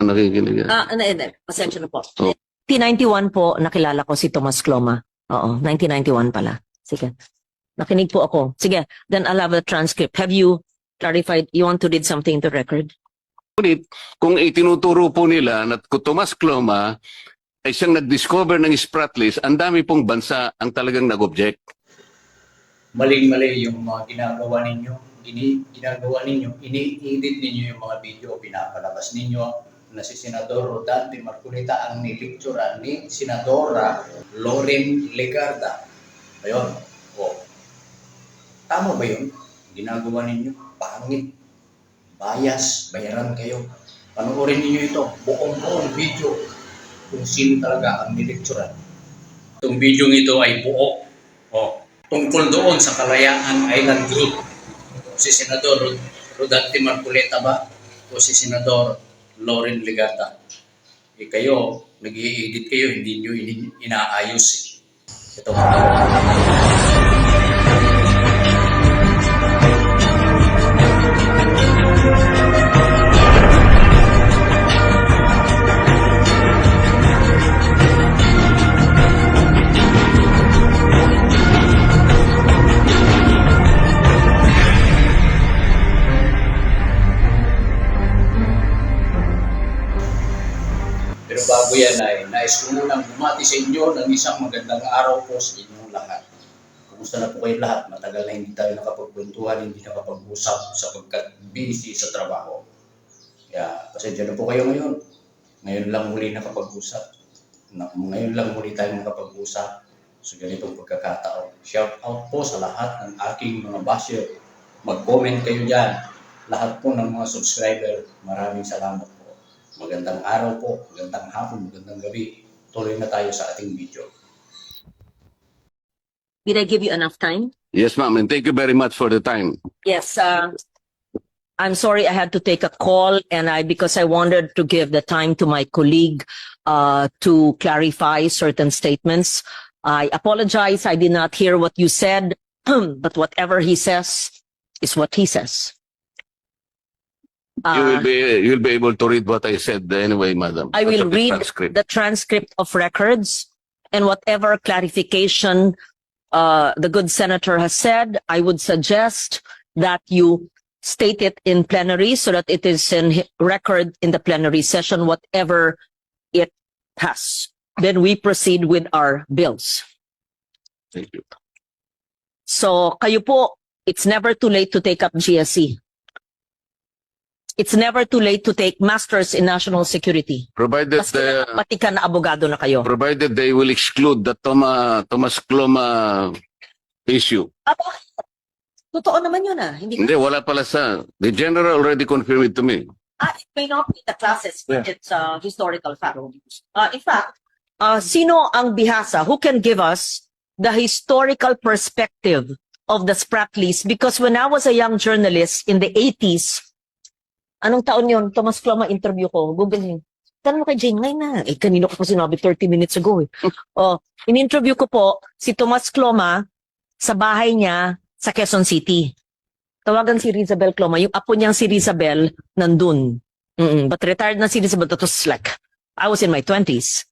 nakikinig. Pasensya na po. Oh. 1991 po, nakilala ko si Tomas Cloma. Oo, 1991 pala. Sige. Nakinig po ako. Sige, then I'll have a transcript. Have you clarified, you want to read something to record? Ngunit, kung itinuturo po nila na Tomas Cloma ay siyang nag-discover ng Spratlys, ang dami pong bansa ang talagang nag-object. Maling-mali yung mga ginagawa ninyo. Ini-edit ninyo yung mga video, pinapalabas ninyo na si Senador Rodante Marcolita ang nilecturean ni Senadora Loren Legarda. Ayun. O. Tama ba yun? Ginagawa ninyo? Pangit. Bias. Bayaran kayo. Panoorin ninyo ito. Buong video. Kung sino talaga ang nilecturean. Itong video ito ay buo. O. Tungkol doon sa Kalayaan Island Group. Si Senador Rodante Marcolita ba? O si Senador Loren Legarda? Kayo, nag-i-edit kayo, hindi nyo inaayos. Ito Pero bago yan ay nais ko munang bumati sa inyo ng isang magandang araw po sa inyong lahat. Kumusta na po kayo lahat? Matagal na hindi tayo nakapagkwentuhan, hindi nakapag-usap sapagkat busy sa trabaho. Kaya pasensya na po kayo ngayon. Ngayon lang muli nakapag-usap. Ngayon lang muli tayo nakapag-usap sa ganitong pagkakataon. Shout out po sa lahat ng aking mga basher. Mag-comment kayo dyan. Lahat po ng mga subscriber, maraming salamat po. Magandang araw po, magandang hapon, magandang gabi. Tuloy na tayo sa ating video. Did I give you enough time? Yes, ma'am, and thank you very much for the time. Yes, I'm sorry I had to take a call because I wanted to give the time to my colleague to clarify certain statements. I apologize, I did not hear what you said, but whatever he says is what he says. You'll be able to read what I said anyway, madam. I will read transcript. the transcript of records and whatever clarification the good senator has said. I would suggest that you state it in plenary so that it is in record in the plenary session, whatever it has. Then we proceed with our bills. Thank you. So, kayo po, it's never too late to take up GSC. It's never too late to take masters in national security. Provided Matikan na abogado na kayo. provided they will exclude the Tomas Cloma issue. Totoo naman yun Hindi Hindi, wala pala sa... The general already confirmed it to me. It may not be the classes, Yeah. it's historical fact. In fact, sino ang bihasa? Who can give us the historical perspective of the Spratlys? Because when I was a young journalist in the 80s, anong taon yun? Tomas Cloma interview ko. Google him. Tanong mo kay Jane, ngayon na. Kanino ko pa sinabi 30 minutes ago. In-interview ko po si Tomas Cloma sa bahay niya sa Quezon City. Tawagan si Rizabel Cloma. Yung apo niyang si Rizabel nandun. But retired na si Rizabel. That was like, I was in my 20s.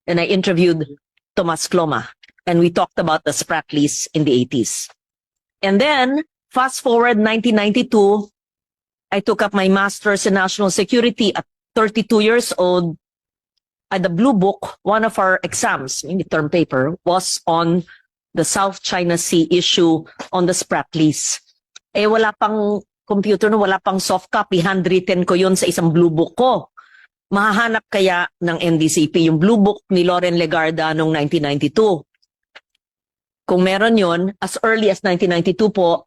And I interviewed Tomas Cloma. And we talked about the Spratlys in the 80s. And then, fast forward 1992, I took up my master's in national security at 32 years old. At the Blue Book, one of our exams, in the term paper, was on the South China Sea issue on the Spratlys. Wala pang computer, wala pang soft copy. Handwritten ko yun sa isang Blue Book ko. Mahahanap kaya ng NDCP yung Blue Book ni Loren Legarda noong 1992. Kung meron yun, as early as 1992 po,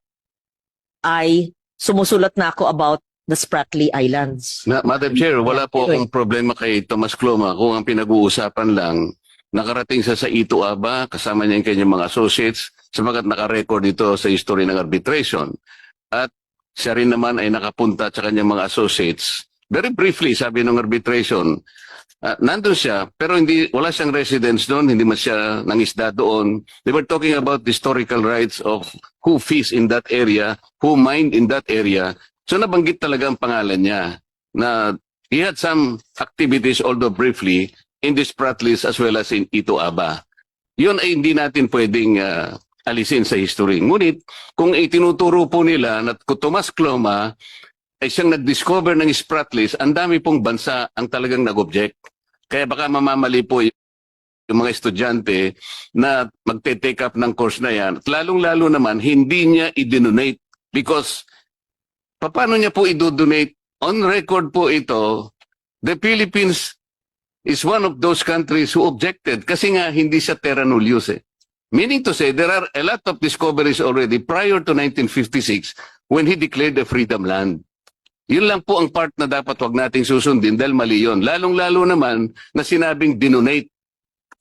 ay sumusulat na ako about the Spratly Islands. Madam Chair, wala po Anyway. akong problema kay Tomas Cloma kung ang pinag-uusapan lang, nakarating sa Ito Aba, kasama niya yung kanyang mga associates, sapagat nakarecord ito sa history ng arbitration. At siya rin naman ay nakapunta sa kanyang mga associates. Very briefly, sabi ng arbitration, nandun siya, pero wala siyang residence doon, hindi man siya nangisda doon. They were talking about the historical rights of who fish in that area, who mined in that area. So nabanggit talaga ang pangalan niya na he had some activities, although briefly, in this Spratlys as well as in Ito Aba. Yun ay hindi natin pwedeng alisin sa history. Ngunit, kung itinuturo po nila na Tomas Cloma ay siyang nag-discover ng Spratlys, ang dami pong bansa ang talagang nag-object. Kaya baka mamamali po yung mga estudyante na magte-take up ng course na yan. At lalong-lalo naman, hindi niya i-donate because paano niya po i-donate? On record po ito, the Philippines is one of those countries who objected kasi nga hindi siya terra nullius eh. Meaning to say, there are a lot of discoveries already prior to 1956 when he declared the freedom land. Yun lang po ang part na dapat wag nating susundin dahil mali yun. Lalong-lalo naman na sinabing dinonate.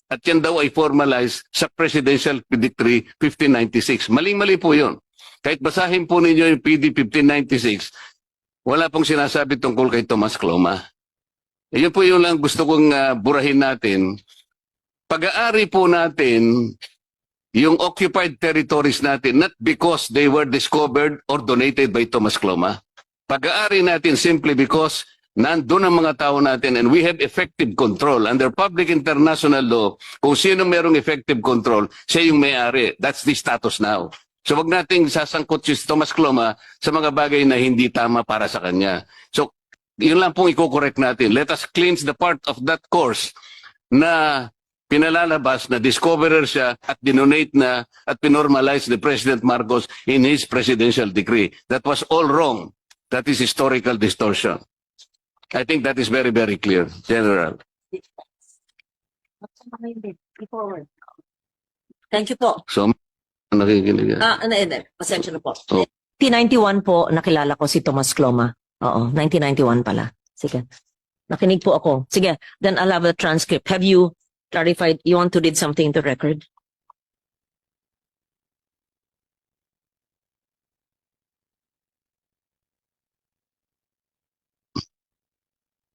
At yan daw ay formalized sa Presidential Decree 1596. Maling-mali po yun. Kahit basahin po ninyo yung PD 1596, wala pong sinasabi tungkol kay Tomas Cloma. Yun po yung lang gusto kong burahin natin. Pag-aari po natin yung occupied territories natin not because they were discovered or donated by Tomas Cloma. Pag-aari natin simply because nandun ang mga tao natin and we have effective control. Under public international law, kung sino merong effective control, siya yung may-ari. That's the status now. So wag nating sasangkot si Tomas Cloma sa mga bagay na hindi tama para sa kanya. So yun lang pong i-correct natin. Let us cleanse the part of that course na pinalalabas na discoverer siya at dinonate na at pinormalize ni President Marcos in his presidential decree. That was all wrong. That is historical distortion. I think that is very, very clear, General. Thank you po. So, nakikinig. Pasensya na po. Oh. 1991 po, nakilala ko si Tomas Cloma. Oo, 1991 pala. Sige. Nakinig po ako. Sige, then I'll have a transcript. Have you clarified, you want to read something into record?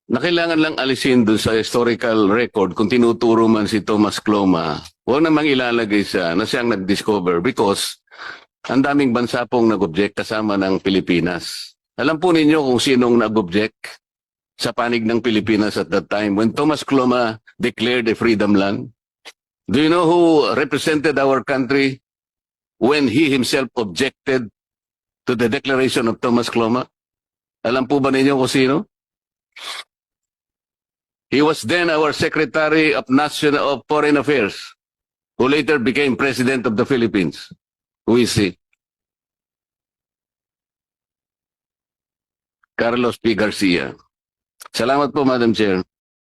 Kailangan lang alisin doon sa historical record kung tinuturo man si Tomas Cloma, huwag namang ilalagay siya na siyang nag-discover because ang daming bansa pong nag-object kasama ng Pilipinas. Alam po ninyo kung sinong nag-object sa panig ng Pilipinas at that time when Tomas Cloma declared a freedom land? Do you know who represented our country when he himself objected to the declaration of Tomas Cloma? Alam po ba ninyo kung sino? He was then our Secretary of Foreign Affairs, who later became President of the Philippines. Who is he? Carlos P. Garcia. Salamat po, Madam Chair.